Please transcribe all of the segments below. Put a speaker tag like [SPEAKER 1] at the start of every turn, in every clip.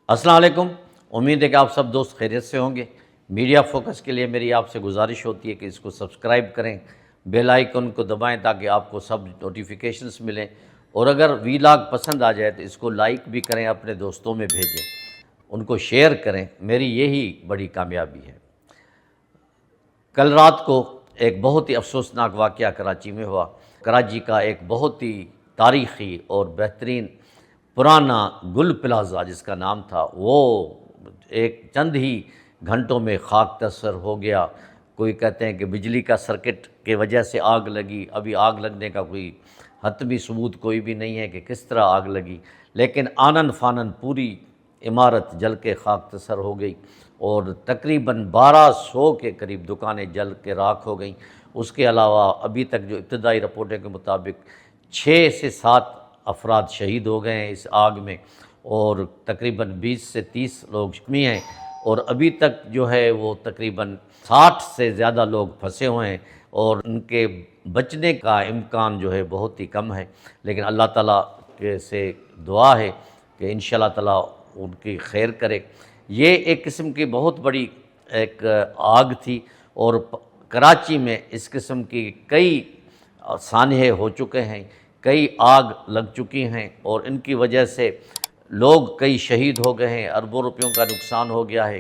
[SPEAKER 1] अस्सलाम वालेकुम। उम्मीद है कि आप सब दोस्त खैरियत से होंगे। मीडिया फोकस के लिए मेरी आपसे गुजारिश होती है कि इसको सब्सक्राइब करें, बेल आइकन को दबाएं ताकि आपको सब नोटिफिकेशंस मिलें, और अगर वीलॉग पसंद आ जाए तो इसको लाइक भी करें, अपने दोस्तों में भेजें, उनको शेयर करें। मेरी यही बड़ी कामयाबी है। कल रात को एक बहुत ही अफसोसनाक वाक़या कराची में हुआ। कराची का एक बहुत ही तारीख़ी और बेहतरीन पुराना गुल प्लाज़ा जिसका नाम था, वो एक चंद ही घंटों में खाक तसर हो गया। कोई कहते हैं कि बिजली का सर्किट के वजह से आग लगी। अभी आग लगने का कोई हतमी सबूत कोई भी नहीं है कि किस तरह आग लगी, लेकिन आनन फानन पूरी इमारत जल के खाक तसर हो गई और तकरीबन 1200 के करीब दुकानें जल के राख हो गईं। उसके अलावा अभी तक जो इब्तदाई रिपोर्टों के मुताबिक 6 से 7 अफराद शहीद हो गए हैं इस आग में, और तकरीबन 20 से 30 लोग जख्मी हैं, और अभी तक जो है वो तकरीबन 60 से ज़्यादा लोग फंसे हुए हैं और उनके बचने का इम्कान जो है बहुत ही कम है। लेकिन अल्लाह ताला के से दुआ है कि इंशाअल्लाह ताला उनकी खैर करे। ये एक किस्म की बहुत बड़ी एक आग थी, और कराची में इस किस्म की कई सानहे हो चुके हैं, कई आग लग चुकी हैं, और इनकी वजह से लोग कई शहीद हो गए हैं, अरबों रुपयों का नुकसान हो गया है।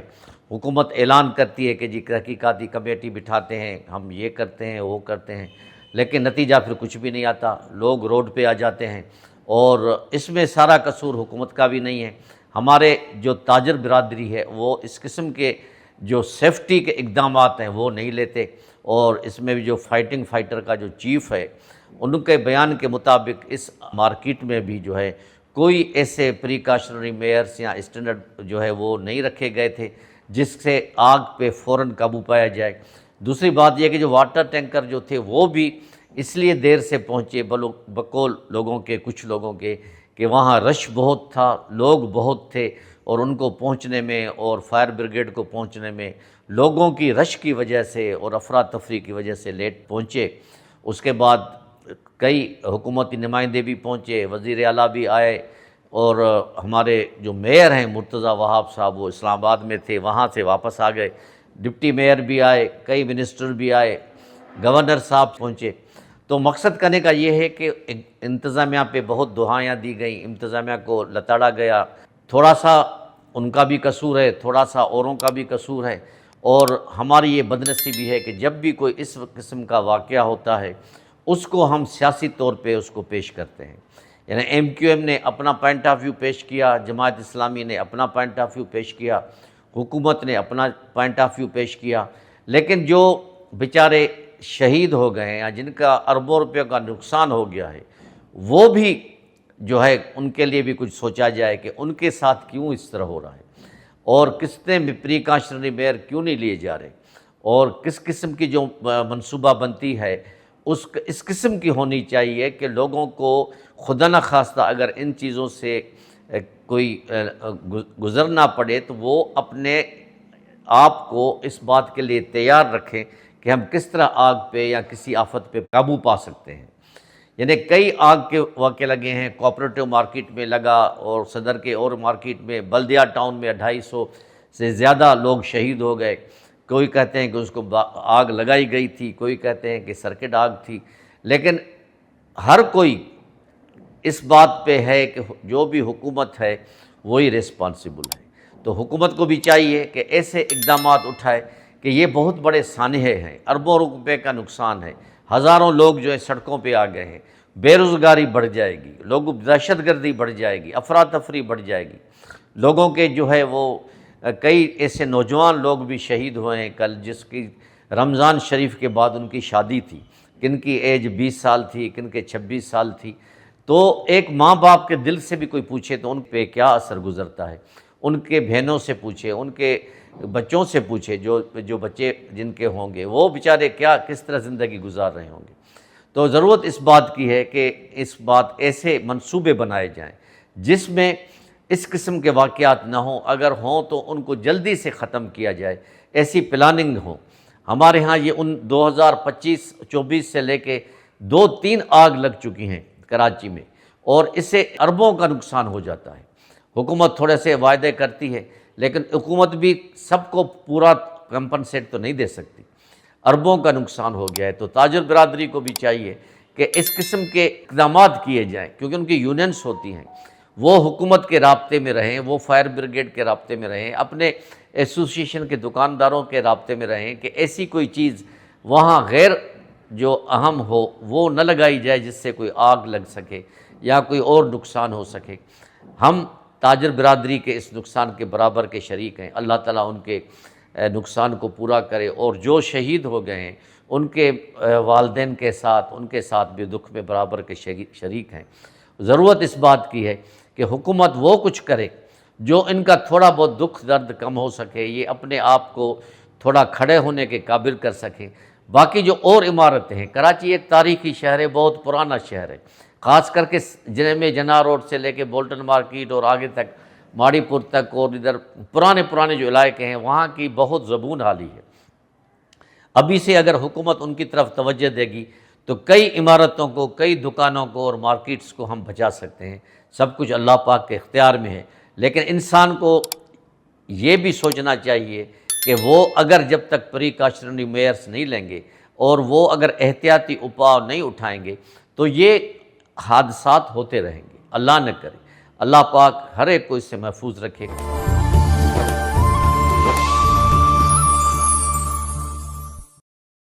[SPEAKER 1] हुकूमत ऐलान करती है कि जी तहकीकाती कमेटी बिठाते हैं, हम ये करते हैं वो करते हैं, लेकिन नतीजा फिर कुछ भी नहीं आता। लोग रोड पे आ जाते हैं, और इसमें सारा कसूर हुकूमत का भी नहीं है। हमारे जो ताजर बिरादरी है वो इस किस्म के जो सेफ्टी के इक़दामात हैं वो नहीं लेते, और इसमें भी जो फाइटर का जो चीफ़ है, उनके बयान के मुताबिक इस मार्केट में भी जो है कोई ऐसे प्रिकॉशनरी मेयर्स या स्टैंडर्ड जो है वो नहीं रखे गए थे जिससे आग पे फ़ौरन काबू पाया जाए। दूसरी बात यह कि जो वाटर टैंकर जो थे वो भी इसलिए देर से पहुँचे बकौल लोगों के, कुछ लोगों के, कि वहाँ रश बहुत था, लोग बहुत थे, और उनको पहुँचने में और फायर ब्रिगेड को पहुँचने में लोगों की रश की वजह से और अफरा तफरी की वजह से लेट पहुँचे। उसके बाद कई हुकूमती नुमाइंदे भी पहुँचे, वज़ीर आला भी आए, और हमारे जो मेयर हैं मुर्तज़ा वहाब साहब, वो इस्लामाबाद में थे, वहाँ से वापस आ गए। डिप्टी मेयर भी आए, कई मिनिस्टर भी आए, गवर्नर साहब पहुँचे। तो मकसद करने का ये है कि इंतज़ामिया पे बहुत दुहाइयाँ दी गई, इंतज़ामिया को लताड़ा गया। थोड़ा सा उनका भी कसूर है, थोड़ा सा औरों का भी कसूर है, और हमारी ये बदनसीबी है कि जब भी कोई इस किस्म का वाक़या होता है उसको हम सियासी तौर पे उसको पेश करते हैं। यानी MQM ने अपना पॉइंट ऑफ व्यू पेश किया, जमात इस्लामी ने अपना पॉइंट ऑफ व्यू पेश किया, हुकूमत ने अपना पॉइंट ऑफ व्यू पेश किया, लेकिन जो बेचारे शहीद हो गए हैं या जिनका अरबों रुपयों का नुकसान हो गया है, वो भी जो है उनके लिए भी कुछ सोचा जाए कि उनके साथ क्यों इस तरह हो रहा है, और किसने प्रिकॉशनरी मेयर क्यों नहीं लिए जा रहे, और किस किस्म की जो मनसूबा बनती है इस किस्म की होनी चाहिए कि लोगों को खुदा न खास्ता अगर इन चीज़ों से कोई गुज़रना पड़े तो वो अपने आप को इस बात के लिए तैयार रखें कि हम किस तरह आग पे या किसी आफत पे काबू पा सकते हैं। यानी कई आग के वाक़े लगे हैं, कोऑपरेटिव मार्केट में लगा, और सदर के और मार्केट में, बल्दिया टाउन में 250 से ज़्यादा लोग शहीद हो गए। कोई कहते हैं कि उसको आग लगाई गई थी, कोई कहते हैं कि सर्किट आग थी, लेकिन हर कोई इस बात पे है कि जो भी हुकूमत है वही रिस्पॉन्सिबल है। तो हुकूमत को भी चाहिए कि ऐसे इक़दामात उठाए कि ये बहुत बड़े सानहे हैं, अरबों रुपए का नुकसान है, हज़ारों लोग जो है सड़कों पे आ गए हैं, बेरोज़गारी बढ़ जाएगी, लोगों दहशतगर्दी बढ़ जाएगी, अफरा तफरी बढ़ जाएगी, लोगों के जो है वो कई ऐसे नौजवान लोग भी शहीद हुए हैं कल, जिसकी रमज़ान शरीफ के बाद उनकी शादी थी, किन की एज 20 साल थी, किन के 26 साल थी। तो एक माँ बाप के दिल से भी कोई पूछे तो उन पे क्या असर गुज़रता है, उनके बहनों से पूछे, उनके बच्चों से पूछे, जो बच्चे जिनके होंगे वो बेचारे क्या किस तरह ज़िंदगी गुजार रहे होंगे। तो ज़रूरत इस बात की है कि इस बात ऐसे मंसूबे बनाए जाएं जिसमें इस किस्म के वाक़यात ना हों, अगर हों तो उनको जल्दी से ख़त्म किया जाए, ऐसी प्लानिंग हो। हमारे यहाँ ये 2025-24 से लेके 2-3 आग लग चुकी हैं कराची में, और इससे अरबों का नुकसान हो जाता है। हुकूमत थोड़े से वायदे करती है, लेकिन हुकूमत भी सबको पूरा कंपनसेट तो नहीं दे सकती। अरबों का नुकसान हो गया है, तो ताजर बरादरी को भी चाहिए कि इस किस्म के इक़दामात किए जाएँ, क्योंकि उनकी यूनियंस होती हैं, वो हुकूमत के राब्ते में रहें, वो फायर ब्रिगेड के राब्ते में रहें, अपने एसोसिएशन के दुकानदारों के राब्ते में रहें कि ऐसी कोई चीज़ वहाँ गैर जो अहम हो वो न लगाई जाए जिससे कोई आग लग सके या कोई और नुकसान हो सके। हम ताजर बरादरी के इस नुकसान के बराबर के शरीक हैं। अल्लाह ताला उनके नुकसान को पूरा करे, और जो शहीद हो गए हैं उनके वालिदैन के साथ, उनके साथ भी दुख में बराबर के शरीक हैं। ज़रूरत इस बात की है कि हुकूमत वो कुछ करे जो इनका थोड़ा बहुत दुख दर्द कम हो सके, ये अपने आप को थोड़ा खड़े होने के काबिल कर सकें। बाकी जो और इमारतें हैं, कराची एक तारीख़ी शहर है, बहुत पुराना शहर है, ख़ास करके जिनमें जना रोड से लेके बोल्टन मार्केट और आगे तक माड़ीपुर तक, और इधर पुराने पुराने जो इलाके हैं वहाँ की बहुत ज़बून हाली है। अभी से अगर हुकूमत उनकी तरफ तवज्जो देगी तो कई इमारतों को, कई दुकानों को और मार्केट्स को हम बचा सकते हैं। सब कुछ अल्लाह पाक के इख्तियार में है, लेकिन इंसान को ये भी सोचना चाहिए कि वो अगर जब तक प्रिकॉशनरी मेयर्स नहीं लेंगे और वो अगर एहतियाती उपाय नहीं उठाएंगे तो ये हादसात होते रहेंगे। अल्लाह न करे, अल्लाह पाक हर एक को इससे महफूज रखे।